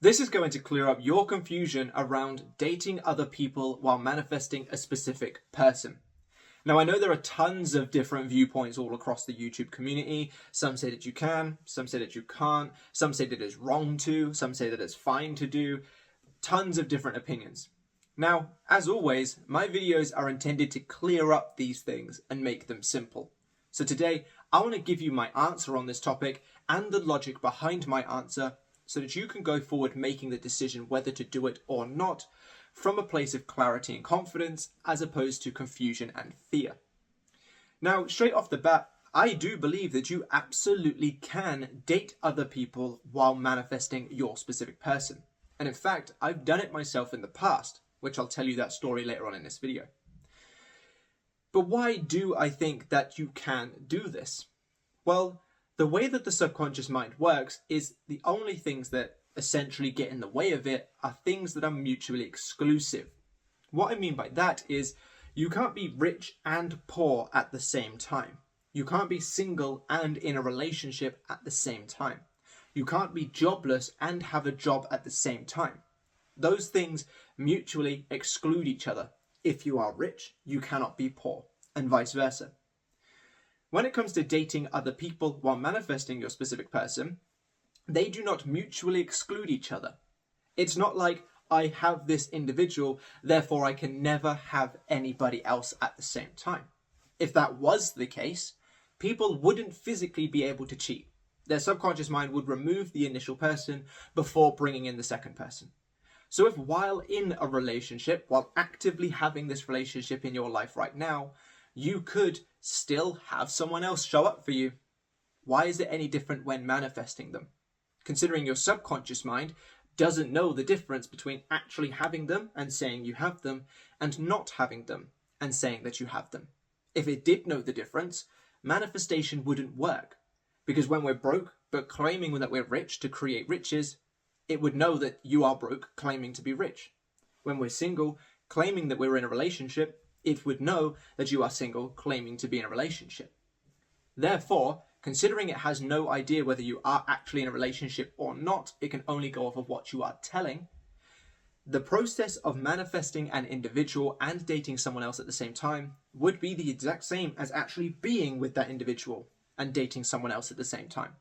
This is going to clear up your confusion around dating other people while manifesting a specific person. Now, I know there are tons of different viewpoints all across the YouTube community. Some say that you can, some say that you can't, some say that it's wrong to, some say that it's fine to do. Tons of different opinions. Now, as always, my videos are intended to clear up these things and make them simple. So today, I want to give you my answer on this topic and the logic behind my answer so that you can go forward making the decision whether to do it or not from a place of clarity and confidence as opposed to confusion and fear. Now, straight off the bat, I do believe that you absolutely can date other people while manifesting your specific person. And in fact, I've done it myself in the past, which I'll tell you that story later on in this video. But why do I think that you can do this? Well, the way that the subconscious mind works is the only things that essentially get in the way of it are things that are mutually exclusive. What I mean by that is you can't be rich and poor at the same time. You can't be single and in a relationship at the same time. You can't be jobless and have a job at the same time. Those things mutually exclude each other. If you are rich, you cannot be poor, and vice versa. When it comes to dating other people while manifesting your specific person, they do not mutually exclude each other. It's not like I have this individual, therefore I can never have anybody else at the same time. If that was the case, people wouldn't physically be able to cheat. Their subconscious mind would remove the initial person before bringing in the second person. So if while in a relationship, while actively having this relationship in your life right now, you could still have someone else show up for you, why is it any different when manifesting them? Considering your subconscious mind doesn't know the difference between actually having them and saying you have them and not having them and saying that you have them. If it did know the difference, manifestation wouldn't work. Because when we're broke but claiming that we're rich to create riches, it would know that you are broke claiming to be rich. When we're single, claiming that we're in a relationship, it would know that you are single claiming to be in a relationship. Therefore, considering it has no idea whether you are actually in a relationship or not, it can only go off of what you are telling. The process of manifesting an individual and dating someone else at the same time would be the exact same as actually being with that individual and dating someone else at the same time.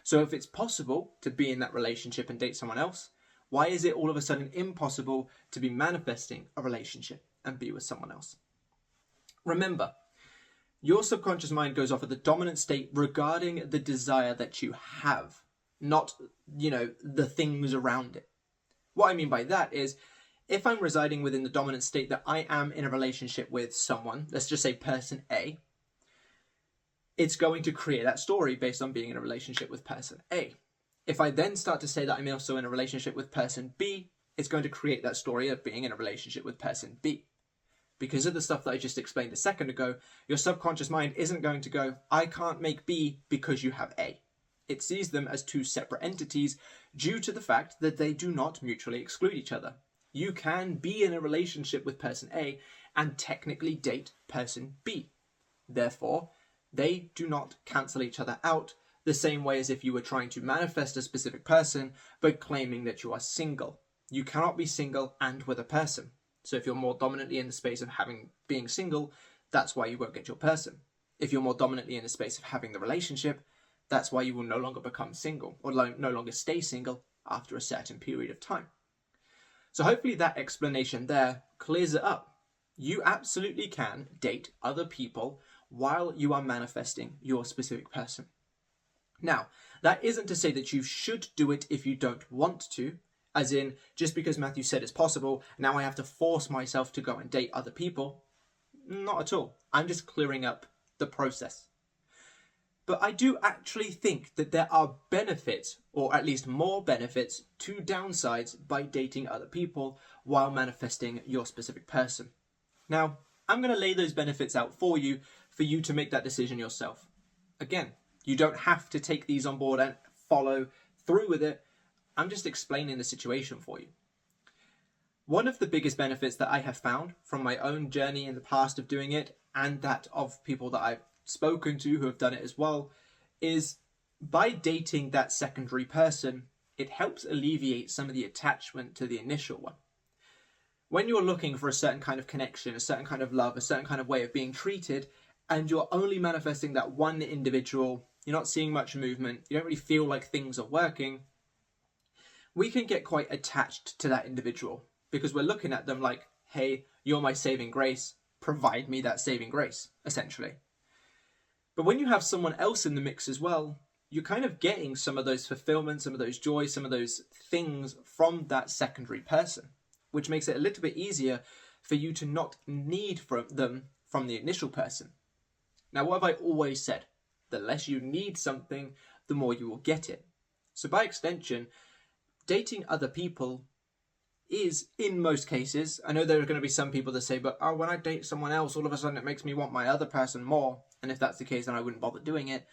So if it's possible to be in that relationship and date someone else, why is it all of a sudden impossible to be manifesting a relationship and be with someone else? Remember, your subconscious mind goes off of the dominant state regarding the desire that you have, not, the things around it. What I mean by that is, if I'm residing within the dominant state that I am in a relationship with someone, let's just say person A, it's going to create that story based on being in a relationship with person A. If I then start to say that I'm also in a relationship with person B, it's going to create that story of being in a relationship with person B. Because of the stuff that I just explained a second ago, your subconscious mind isn't going to go, I can't make B because you have A. It sees them as two separate entities due to the fact that they do not mutually exclude each other. You can be in a relationship with person A and technically date person B. Therefore, they do not cancel each other out the same way as if you were trying to manifest a specific person but claiming that you are single. You cannot be single and with a person. So if you're more dominantly in the space of being single, that's why you won't get your person. If you're more dominantly in the space of having the relationship, that's why you will no longer become single or no longer stay single after a certain period of time. So hopefully that explanation there clears it up. You absolutely can date other people while you are manifesting your specific person. Now, that isn't to say that you should do it if you don't want to, as in, just because Matthew said it's possible, now I have to force myself to go and date other people. Not at all. I'm just clearing up the process. But I do actually think that there are benefits, or at least more benefits, to downsides by dating other people while manifesting your specific person. Now, I'm going to lay those benefits out for you to make that decision yourself. Again, you don't have to take these on board and follow through with it. I'm just explaining the situation for you. One of the biggest benefits that I have found from my own journey in the past of doing it, and that of people that I've spoken to who have done it as well, is by dating that secondary person, it helps alleviate some of the attachment to the initial one. When you're looking for a certain kind of connection, a certain kind of love, a certain kind of way of being treated, and you're only manifesting that one individual, you're not seeing much movement, you don't really feel like things are working, we can get quite attached to that individual because we're looking at them like, hey, you're my saving grace, provide me that saving grace, essentially. But when you have someone else in the mix as well, you're kind of getting some of those fulfillment, some of those joys, some of those things from that secondary person, which makes it a little bit easier for you to not need them from the initial person. Now, what have I always said? The less you need something, the more you will get it. So by extension, dating other people is, in most cases, I know there are going to be some people that say, but when I date someone else, all of a sudden it makes me want my other person more. And if that's the case, then I wouldn't bother doing it.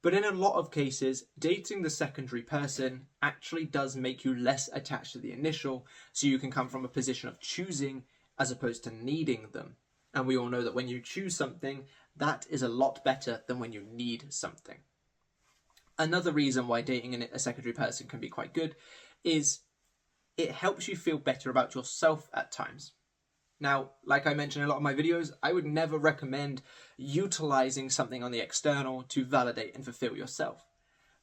But in a lot of cases, dating the secondary person actually does make you less attached to the initial, so you can come from a position of choosing as opposed to needing them. And we all know that when you choose something, that is a lot better than when you need something. Another reason why dating a secondary person can be quite good is it helps you feel better about yourself at times. Now, like I mentioned in a lot of my videos, I would never recommend utilizing something on the external to validate and fulfill yourself.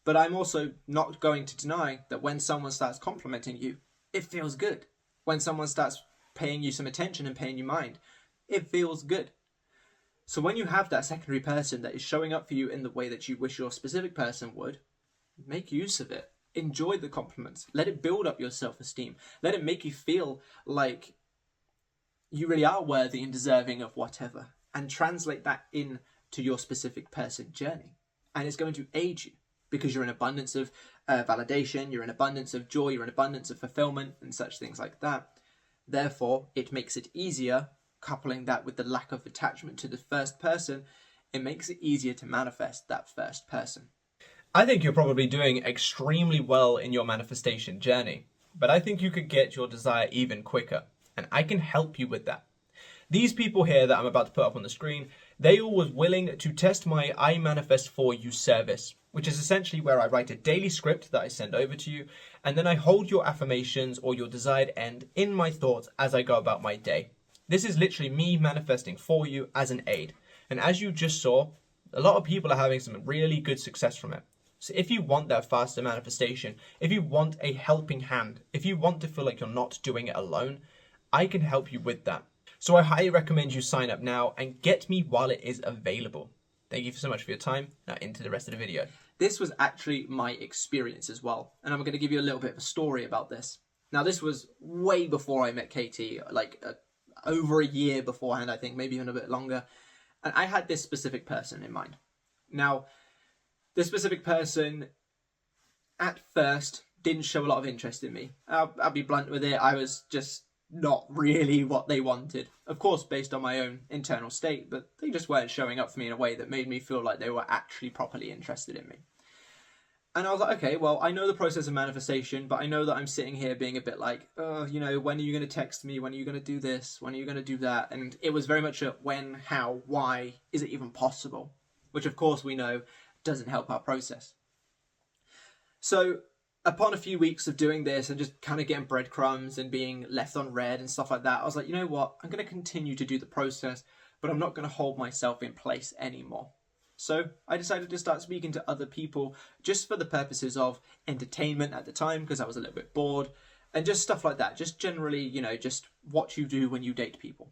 But I'm also not going to deny that when someone starts complimenting you, it feels good. When someone starts paying you some attention and paying you mind, it feels good. So when you have that secondary person that is showing up for you in the way that you wish your specific person would, make use of it. Enjoy the compliments. Let it build up your self-esteem. Let it make you feel like you really are worthy and deserving of whatever, and translate that into your specific person journey. And it's going to aid you because you're in abundance of validation, you're in abundance of joy, you're in abundance of fulfillment and such things like that. Therefore, it makes it easier, coupling that with the lack of attachment to the first person, it makes it easier to manifest that first person. I think you're probably doing extremely well in your manifestation journey, but I think you could get your desire even quicker. And I can help you with that. These people here that I'm about to put up on the screen, they all was willing to test my I Manifest For You service, which is essentially where I write a daily script that I send over to you, and then I hold your affirmations or your desired end in my thoughts as I go about my day. This is literally me manifesting for you as an aid. And as you just saw, a lot of people are having some really good success from it. So if you want that faster manifestation, if you want a helping hand, if you want to feel like you're not doing it alone, I can help you with that. So I highly recommend you sign up now and get me while it is available. Thank you so much for your time. Now into the rest of the video. This was actually my experience as well. And I'm going to give you a little bit of a story about this. Now this was way before I met Katie, like over a year beforehand, I think, maybe even a bit longer. And I had this specific person in mind. Now, this specific person at first didn't show a lot of interest in me. I'll be blunt with it. I was just not really what they wanted. Of course, based on my own internal state, but they just weren't showing up for me in a way that made me feel like they were actually properly interested in me. And I was like, okay, well, I know the process of manifestation, but I know that I'm sitting here being a bit like, when are you going to text me? When are you going to do this? When are you going to do that? And it was very much a when, how, why, is it even possible? Which, of course, we know doesn't help our process. So upon a few weeks of doing this and just kind of getting breadcrumbs and being left on red and stuff like that, I was like, you know what? I'm going to continue to do the process, but I'm not going to hold myself in place anymore. So I decided to start speaking to other people just for the purposes of entertainment at the time, because I was a little bit bored, and just stuff like that. Just generally, just what you do when you date people.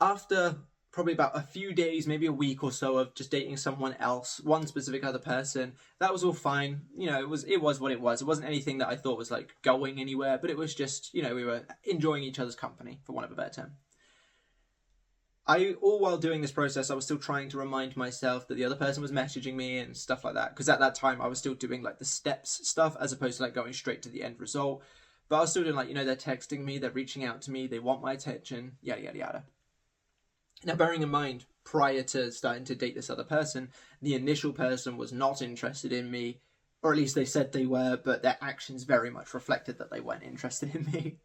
After probably about a few days, maybe a week or so of just dating someone else, one specific other person, that was all fine. It was what it was. It wasn't anything that I thought was like going anywhere, but it was just, we were enjoying each other's company, for want of a better term. All while doing this process, I was still trying to remind myself that the other person was messaging me and stuff like that. Because at that time, I was still doing like the steps stuff as opposed to like going straight to the end result. But I was still doing like, they're texting me, they're reaching out to me, they want my attention, yada, yada, yada. Now, bearing in mind, prior to starting to date this other person, the initial person was not interested in me, or at least they said they were, but their actions very much reflected that they weren't interested in me.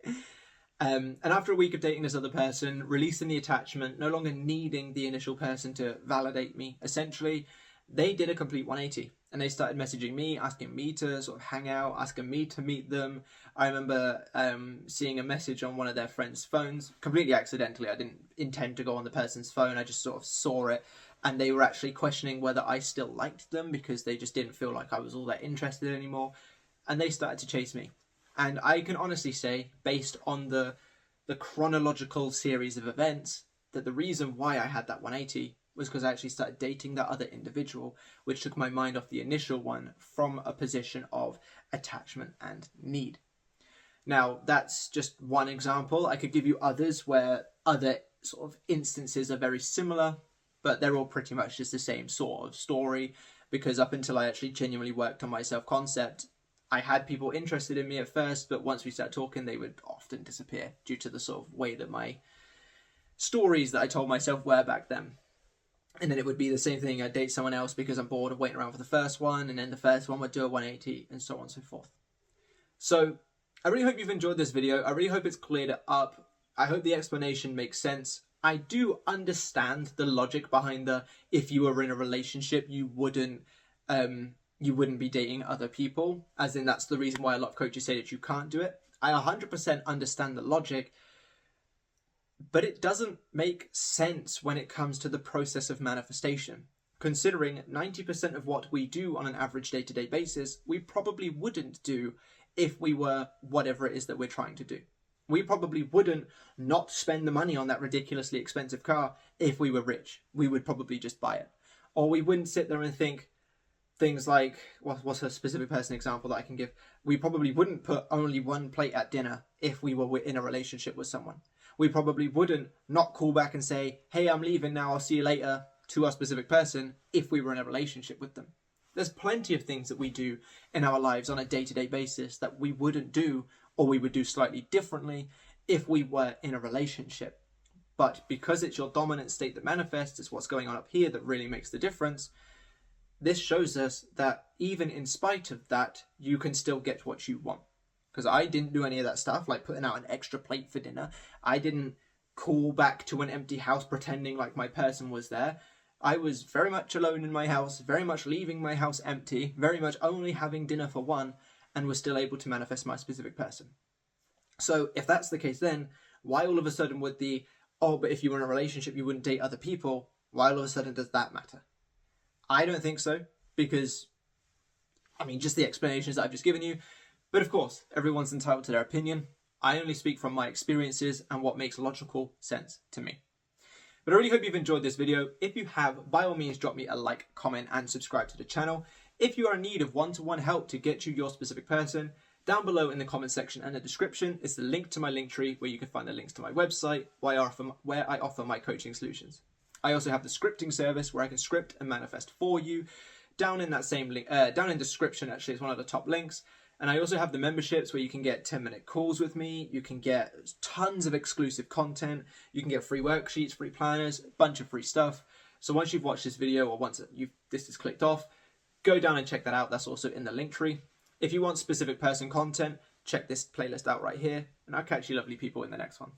And after a week of dating this other person, releasing the attachment, no longer needing the initial person to validate me, essentially, they did a complete 180 and they started messaging me, asking me to sort of hang out, asking me to meet them. I remember seeing a message on one of their friends' phones, completely accidentally. I didn't intend to go on the person's phone. I just sort of saw it. And they were actually questioning whether I still liked them because they just didn't feel like I was all that interested anymore. And they started to chase me. And I can honestly say, based on the chronological series of events, that the reason why I had that 180 was because I actually started dating that other individual, which took my mind off the initial one from a position of attachment and need. Now, that's just one example. I could give you others where other sort of instances are very similar, but they're all pretty much just the same sort of story, because up until I actually genuinely worked on my self-concept, I had people interested in me at first, but once we started talking, they would often disappear due to the sort of way that my stories that I told myself were back then. And then it would be the same thing. I'd date someone else because I'm bored of waiting around for the first one, and then the first one would do a 180, and so on and so forth. So I really hope you've enjoyed this video. I really hope it's cleared it up. I hope the explanation makes sense. I do understand the logic behind the, if you were in a relationship, you wouldn't be dating other people, as in that's the reason why a lot of coaches say that you can't do it. I 100% understand the logic, but it doesn't make sense when it comes to the process of manifestation. Considering 90% of what we do on an average day-to-day basis, we probably wouldn't do if we were whatever it is that we're trying to do. We probably wouldn't not spend the money on that ridiculously expensive car if we were rich. We would probably just buy it. Or we wouldn't sit there and think things like, what's a specific person example that I can give? We probably wouldn't put only one plate at dinner if we were in a relationship with someone. We probably wouldn't not call back and say, hey, I'm leaving now, I'll see you later, to our specific person if we were in a relationship with them. There's plenty of things that we do in our lives on a day-to-day basis that we wouldn't do, or we would do slightly differently if we were in a relationship. But because it's your dominant state that manifests, it's what's going on up here that really makes the difference. This shows us that even in spite of that, you can still get what you want. Because I didn't do any of that stuff, like putting out an extra plate for dinner. I didn't call back to an empty house pretending like my person was there. I was very much alone in my house, very much leaving my house empty, very much only having dinner for one, and was still able to manifest my specific person. So if that's the case, then why all of a sudden would but if you were in a relationship, you wouldn't date other people, why all of a sudden does that matter? I don't think so, because, just the explanations that I've just given you. But of course, everyone's entitled to their opinion. I only speak from my experiences and what makes logical sense to me. But I really hope you've enjoyed this video. If you have, by all means, drop me a like, comment, and subscribe to the channel. If you are in need of one-to-one help to get you your specific person, down below in the comment section and the description is the link to my Linktree, where you can find the links to my website, where I offer my coaching solutions. I also have the scripting service where I can script and manifest for you. Down in that same link, down in the description, actually, is one of the top links. And I also have the memberships where you can get 10-minute calls with me. You can get tons of exclusive content. You can get free worksheets, free planners, a bunch of free stuff. So once you've watched this video, or once this is clicked off, go down and check that out. That's also in the Linktree. If you want specific person content, check this playlist out right here. And I'll catch you lovely people in the next one.